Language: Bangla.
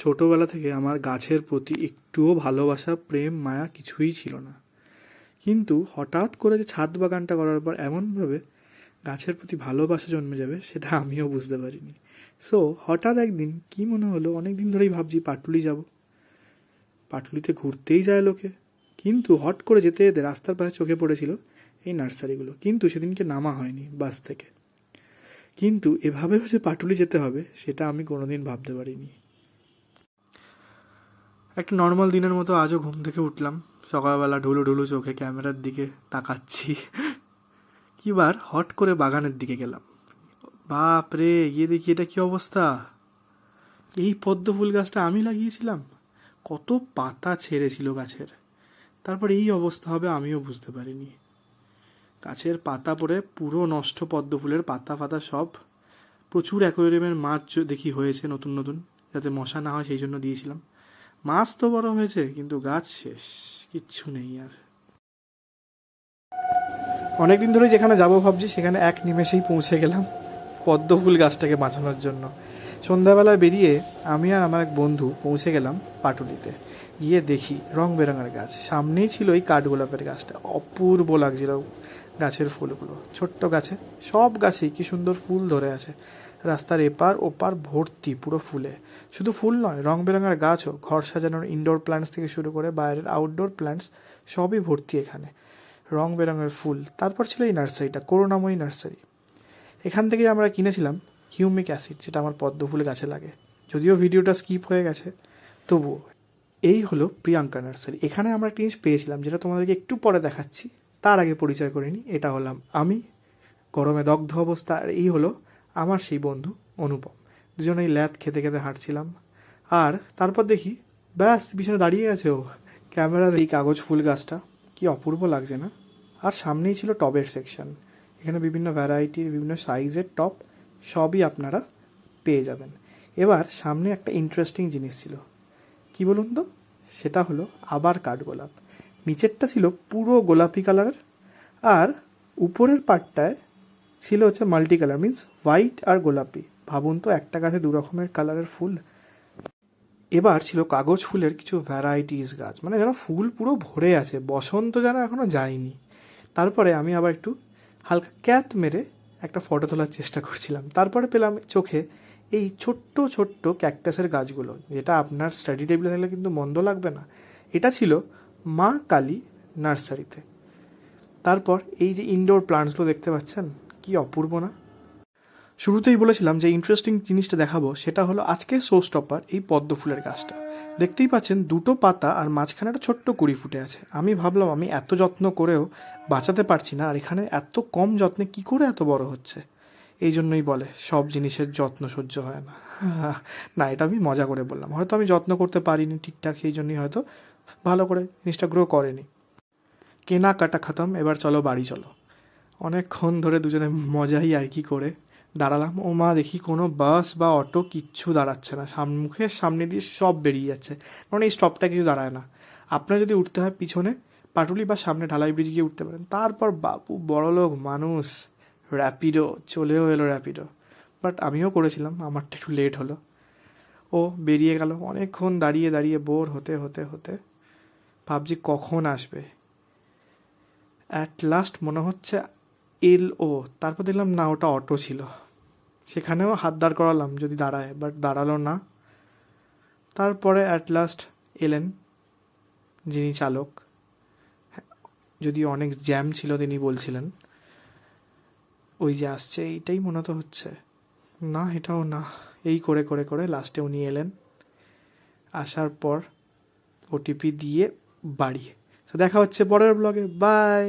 ছোটোবেলা থেকে আমার গাছের প্রতি একটুও ভালোবাসা, প্রেম, মায়া কিছুই ছিল না। কিন্তু হঠাৎ করে যে ছাদ বাগানটা করার পর এমনভাবে গাছের প্রতি ভালোবাসা জন্মে যাবে সেটা আমিও বুঝতে পারিনি। সো হঠাৎ একদিন কি মনে হলো, অনেক দিন ধরেই ভাবছি পাটুলি যাব, পাটুলিতে ঘুরতেই যায় লোকে, কিন্তু হট করে যেতে যেতে রাস্তার পাশে চোখে পড়েছিল এই নার্সারিগুলো। কিন্তু সেদিনকে নামা হয়নি বাস থেকে। কিন্তু এভাবেও যে পাটুলি যেতে হবে সেটা আমি কোনোদিন ভাবতে পারিনি। একটা নর্মাল দিনের মতো আজও ঘুম থেকে উঠলাম, সকালবেলা ঢুলু ঢুলু চোখে ক্যামেরার দিকে তাকাচ্ছি। কিবার হট করে বাগানের দিকে গেলাম। বাপ রে, গিয়ে দেখি এটা কি অবস্থা! এই পদ্ম ফুল গাছটা আমি লাগিয়েছিলাম, কত পাতা ছেড়েছিল গাছের, তারপর এই অবস্থা হবে আমিও বুঝতে পারিনি। গাছের পাতা পড়ে পুরো নষ্ট, পদ্ম ফুলের পাতা ফাতা সব। প্রচুর অ্যাকোয়ারিয়ামের মাছ দেখি হয়েছে নতুন নতুন, যাতে মশা না হয় সেই জন্য দিয়েছিলাম। মাছ তো বড় হয়েছে, কিন্তু গাছ শেষ, কিচ্ছু নেই আর। অনেকদিন ধরে যেখানে যাবো ভাবছি সেখানে এক নিমেষেই পৌঁছে গেলাম পদ্ম ফুল গাছটাকে বাঁচানোর জন্য। সন্ধ্যাবেলায় বেরিয়ে আমি আর আমার এক বন্ধু পৌঁছে গেলাম পাটুলিতে। গিয়ে দেখি রং বেরঙের গাছ, সামনেই ছিল এই কাঠগোলাপের গাছটা। অপূর্ব লাগছিল গাছের ফুলগুলো, ছোট্ট গাছে, সব গাছেই কি সুন্দর ফুল ধরে আছে। রাস্তার এপার ওপার ভর্তি পুরো ফুলে। শুধু ফুল নয়, রং বেরঙের গাছও, ঘর সাজানোর ইনডোর প্ল্যান্টস থেকে শুরু করে বাইরের আউটডোর প্ল্যান্টস সবই ভর্তি এখানে রং বেরঙের ফুল। তারপর ছিল এই নার্সারিটা, করুণাময়ী নার্সারি। এখান থেকেই আমরা কিনেছিলাম হিউমিক অ্যাসিড, যেটা আমার পদ্ম ফুলে গাছে লাগে। যদিও ভিডিওটা স্কিপ হয়ে গেছে, তবুও। এই হলো প্রিয়াঙ্কা নার্সারি। এখানে আমরা একটা জিনিস পেয়েছিলাম যেটা তোমাদেরকে একটু পরে দেখাচ্ছি, তার আগে পরিচয় করে নিই। এটা হলাম আমি, গরমে দগ্ধ অবস্থা। আর এই হলো আমার সেই বন্ধু অনুপম। দুজনেই ল্যাদ খেতে খেতে হাঁটছিলাম। আর তারপর দেখি ব্যাস পিছনে দাঁড়িয়ে গেছে ও, ক্যামেরার এই কাগজ ফুল গাছটা। কি অপূর্ব লাগছে না? আর সামনেই ছিল টবের সেকশন। এখানে বিভিন্ন ভ্যারাইটির, বিভিন্ন সাইজের টব সবই আপনারা পেয়ে যাবেন। এবার সামনে একটা ইন্টারেস্টিং জিনিস ছিল, কি বলুন তো? সেটা হলো আবার কাঠগোলাপ। নিচেরটা ছিল পুরো গোলাপি কালারের, আর উপরের পার্টটায় ছিল হচ্ছে মাল্টি কালার, মিন্স হোয়াইট আর গোলাপি। ভাবুন তো, একটা গাছে দু রকমের কালারের ফুল। এবার ছিল কাগজ ফুলের কিছু ভ্যারাইটিস গাছ, মানে যেন ফুল পুরো ভরে আছে, বসন্ত যেন এখনো যায়নি। তারপরে আমি আবার একটু হালকা ক্যাত মেরে একটা ফটো তোলার চেষ্টা করছিলাম। তারপরে পেলাম চোখে এই ছোট্ট ছোট্ট ক্যাকটাসের গাছগুলো, যেটা আপনার স্টাডি টেবিলে থাকলে কিন্তু মন্দ লাগবে না। এটা ছিল মা কালী নার্সারিতে। তারপর এই যে ইনডোর প্লান্টসগুলো দেখতে পাচ্ছেন, কি অপূর্ব না? শুরুতেই বলেছিলাম যে ইন্টারেস্টিং জিনিসটা দেখাবো, সেটা হলো আজকে শো স্টপার এই পদ্ম ফুলের গাছটা। দেখতেই পাচ্ছেন দুটো পাতা আর মাঝখানে একটা ছোট্ট কুড়ি ফুটে আছে। আমি ভাবলাম আমি এত যত্ন করেও বাঁচাতে পারছি না, আর এখানে এত কম যত্নে কি করে এত বড় হচ্ছে। এই জন্যই বলে সব জিনিসের যত্ন সহ্য হয় না। না, এটা আমি মজা করে বললাম। হয়তো আমি যত্ন করতে পারিনি ঠিকঠাক, সেই জন্যই হয়তো ভালো করে জিনিসটা গ্রো করেনি। কেনাকাটা খতম, এবার চলো বাড়ি চলো। অনেকক্ষণ ধরে দুজনে মজাই আর কি করে দাঁড়ালাম। ও মা, দেখি কোনো বাস বা অটো কিচ্ছু দাঁড়াচ্ছে না, মুখের সামনে দিয়ে সব বেরিয়ে যাচ্ছে, কারণ এই স্টপটা কিছু দাঁড়ায় না। আপনার যদি উঠতে হয় পিছনে পাটুলি বা সামনে ঢালাই ব্রিজ গিয়ে উঠতে পারেন। তারপর বাপু বড়লোক মানুষ, র্যাপিডো চলেও এলো, র্যাপিডো। বাট আমিও করেছিলাম, আমারটা একটু লেট হলো। ও বেরিয়ে গেল। অনেকক্ষণ দাঁড়িয়ে দাঁড়িয়ে বোর হতে হতে হতে ভাবছি কখন আসবে। অ্যাট লাস্ট মনে হচ্ছে এলো, তারপর দেখলাম না, ওটা অটো ছিল। সেখানেও হাত দাঁড় করালাম যদি দাঁড়ায়, বাট দাঁড়ালো না। তারপরে অ্যাট লাস্ট এলেন যিনি চালক। যদি অনেক জ্যাম ছিল তিনি বলছিলেন ওই যে আসছে, এইটাই মনে তো হচ্ছে না, এটাও না। এই করে করে করে লাস্টে উনি এলেন। আসার পর ওটিপি দিয়ে বাড়ি। তো দেখা হচ্ছে পরের ব্লগে, বাই।